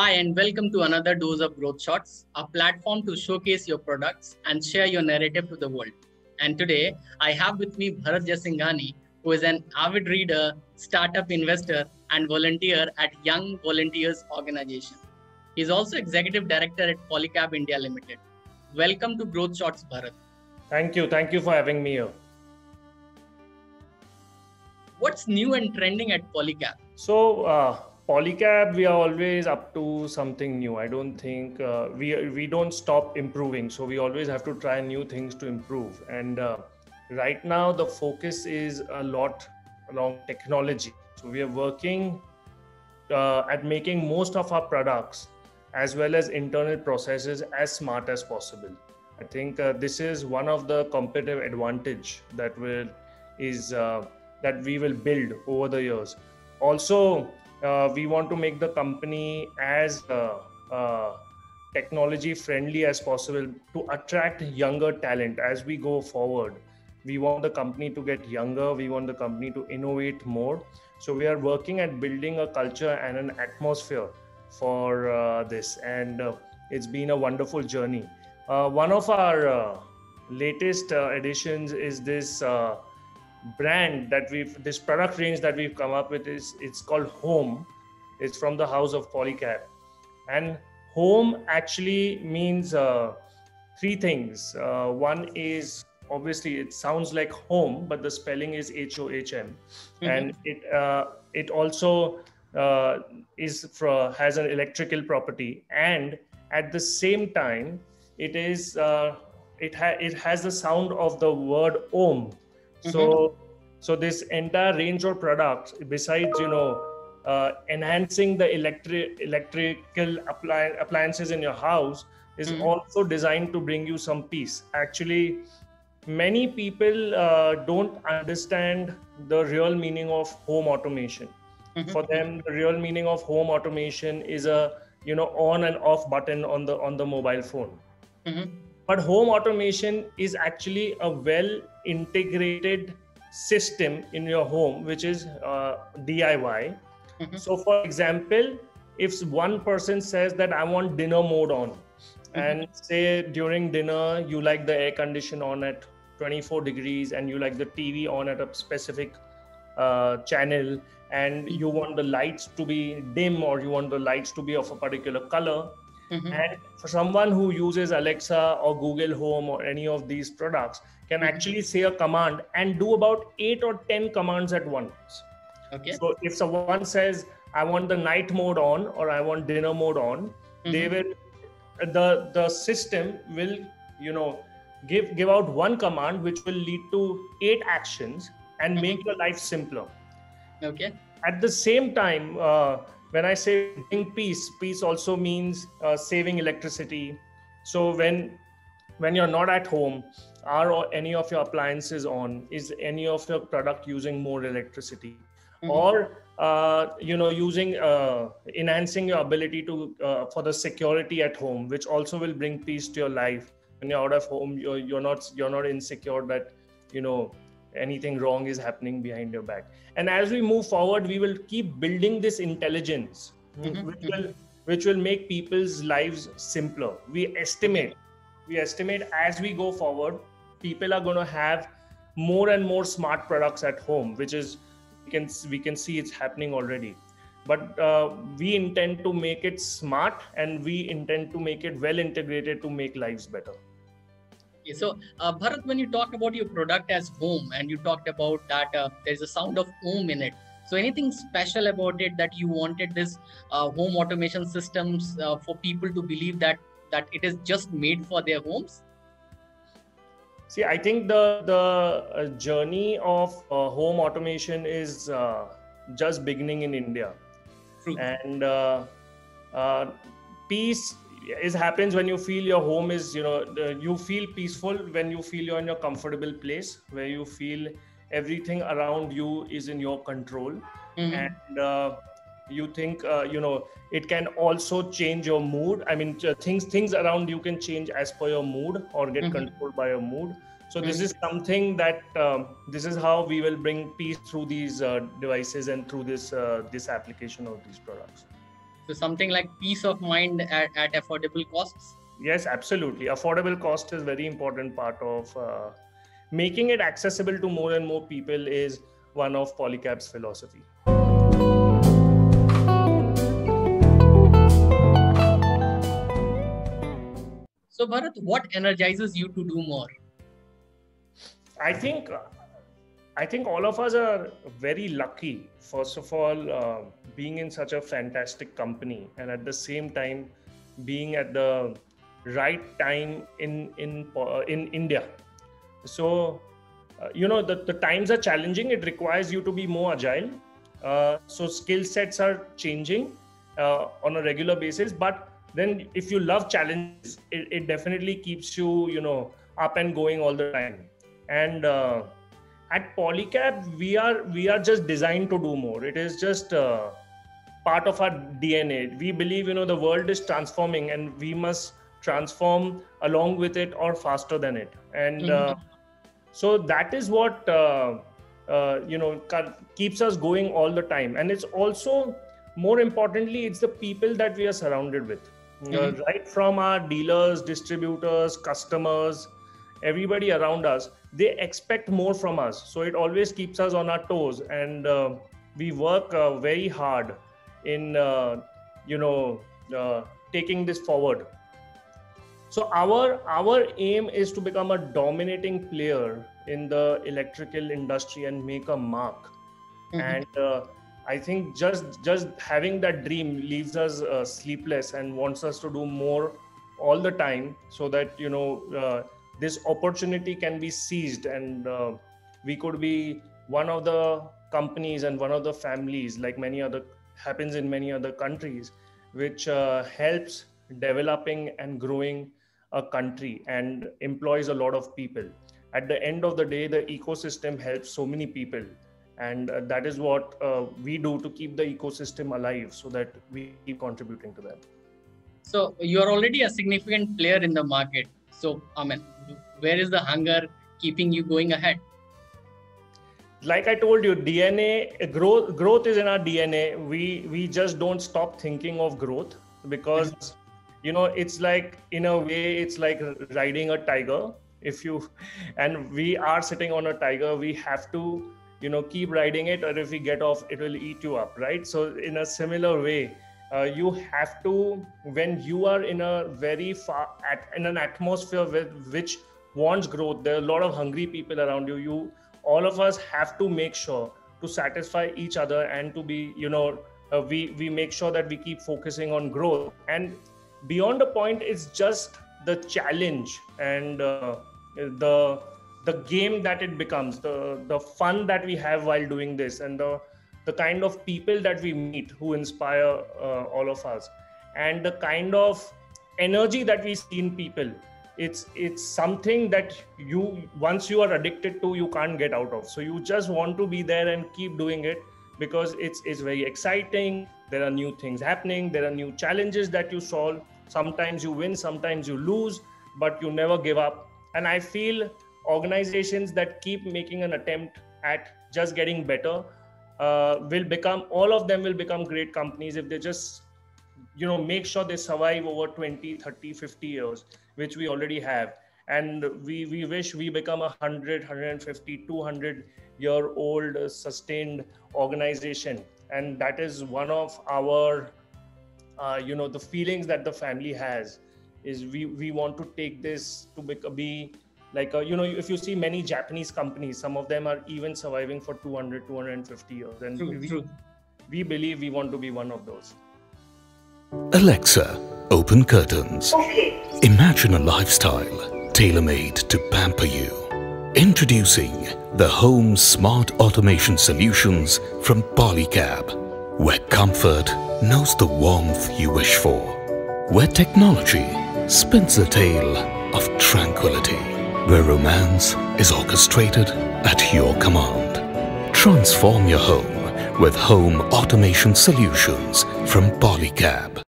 Hi, and welcome to another dose of Growth Shots, a platform to showcase your products and share your narrative to the world. And today, I have with me Bharat Jasinghani, who is an avid reader, startup investor, and volunteer at Young Volunteers Organization. He is also executive director at Polycab India Limited. Welcome to Growth Shots, Bharat. Thank you. Thank you for having me here. What's new and trending at Polycab? Polycab, we are always up to something new. I don't think we don't stop improving. So we always have to try new things to improve. And right now, the focus is a lot along technology. So we are working at making most of our products as well as internal processes as smart as possible. I think this is one of the competitive advantage that we will build over the years. Also, we want to make the company as technology friendly as possible to attract younger talent as we go forward. We want the company to get younger. We want the company to innovate more. So we are working at building a culture and an atmosphere for this, and it's been a wonderful journey. One of our latest additions is this this product range that we've come up with. It's called Home. It's from the house of Polycab, and Home actually means three things. One is, obviously it sounds like home, but the spelling is HOHM, and it also has an electrical property, and at the same time it has the sound of the word Om. So this entire range of products, besides enhancing the electrical appliances in your house, is also designed to bring you some peace. Actually, many people don't understand the real meaning of home automation. For them, the real meaning of home automation is a on and off button on the mobile phone. But home automation is actually a well integrated system in your home, which is DIY. So for example, if one person says that I want dinner mode on, and say during dinner you like the air condition on at 24 degrees and you like the TV on at a specific channel, and you want the lights to be dim or you want the lights to be of a particular color, and for someone who uses Alexa or Google Home or any of these products can actually say a command and do about 8 or 10 commands at once. Okay. So if someone says, I want the night mode on or I want dinner mode on, the system will, give out one command which will lead to 8 actions and make your life simpler. Okay. At the same time, when I say bring peace also means saving electricity. So when you're not at home, are any of your appliances on? Is any of your product using more electricity? Or enhancing your ability to for the security at home, which also will bring peace to your life. When you're out of home, you're not insecure that anything wrong is happening behind your back. And as we move forward, we will keep building this intelligence, which will make people's lives simpler. We estimate as we go forward, people are going to have more and more smart products at home, which is we can see it's happening already. But we intend to make it smart, and we intend to make it well integrated to make lives better. Okay, so Bharat, when you talk about your product as home, and you talked about that there's a sound of home in it. So anything special about it that you wanted this home automation systems for people to believe that it is just made for their homes? See, I think the journey of home automation is just beginning in India. True. And peace happens when you feel your home is, you feel peaceful when you feel you're in your comfortable place, where you feel everything around you is in your control. And you think, it can also change your mood. I mean, things around you can change as per your mood or get controlled by your mood. So this is something that this is how we will bring peace through these devices and through this application of these products. So something like peace of mind at affordable costs. Yes, absolutely. Affordable cost is very important part of making it accessible to more and more people is one of Polycab's philosophy. So Bharat, what energizes you to do more? I think all of us are very lucky. First of all, being in such a fantastic company, and at the same time, being at the right time in India. So, the times are challenging. It requires you to be more agile. So skill sets are changing on a regular basis. But then, if you love challenges, it definitely keeps you, up and going all the time. And at Polycab, we are just designed to do more. It is just part of our DNA. We believe, the world is transforming, and we must transform along with it or faster than it. And so that is what keeps us going all the time. And it's also, more importantly, it's the people that we are surrounded with. Right from our dealers, distributors, customers, everybody around us, they expect more from us. So it always keeps us on our toes, and we work very hard in taking this forward. So our aim is to become a dominating player in the electrical industry and make a mark. And I think just having that dream leaves us sleepless and wants us to do more all the time, so that this opportunity can be seized, and we could be one of the companies and one of the families, like happens in many other countries, which helps developing and growing a country and employs a lot of people. At the end of the day, the ecosystem helps so many people, and that is what we do to keep the ecosystem alive, so that we keep contributing to them. So you're already a significant player in the market. So, where is the hunger keeping you going ahead? Like I told you, DNA growth is in our DNA. We just don't stop thinking of growth, because it's like, in a way, it's like riding a tiger. And we are sitting on a tiger, we have to keep riding it, or if we get off, it will eat you up, right? So in a similar way, you have to, when you are in a very in an atmosphere which wants growth, there are a lot of hungry people around you. All of us have to make sure to satisfy each other, and to be, we make sure that we keep focusing on growth. And beyond the point, it's just the challenge and the game that it becomes, the fun that we have while doing this, and the kind of people that we meet who inspire all of us, and the kind of energy that we see in people. It's something that once you are addicted to, you can't get out of. So you just want to be there and keep doing it, because it's very exciting. There are new things happening. There are new challenges that you solve. Sometimes you win, sometimes you lose, but you never give up. And I feel organizations that keep making an attempt at just getting better all of them will become great companies, if they just make sure they survive over 20, 30, 50 years, which we already have. And we wish we become 100, 150, 200 year old sustained organization. And that is one of our the feelings that the family has, is we want to take this to be like if you see many Japanese companies, some of them are even surviving for 200, 250 years, and we believe we want to be one of those. Alexa, open curtains. Okay. Imagine a lifestyle tailor-made to pamper you. Introducing the Home Smart Automation Solutions from Polycab, where comfort knows the warmth you wish for, where technology spins a tale of tranquility, where romance is orchestrated at your command. Transform your home with home automation solutions from Polycab.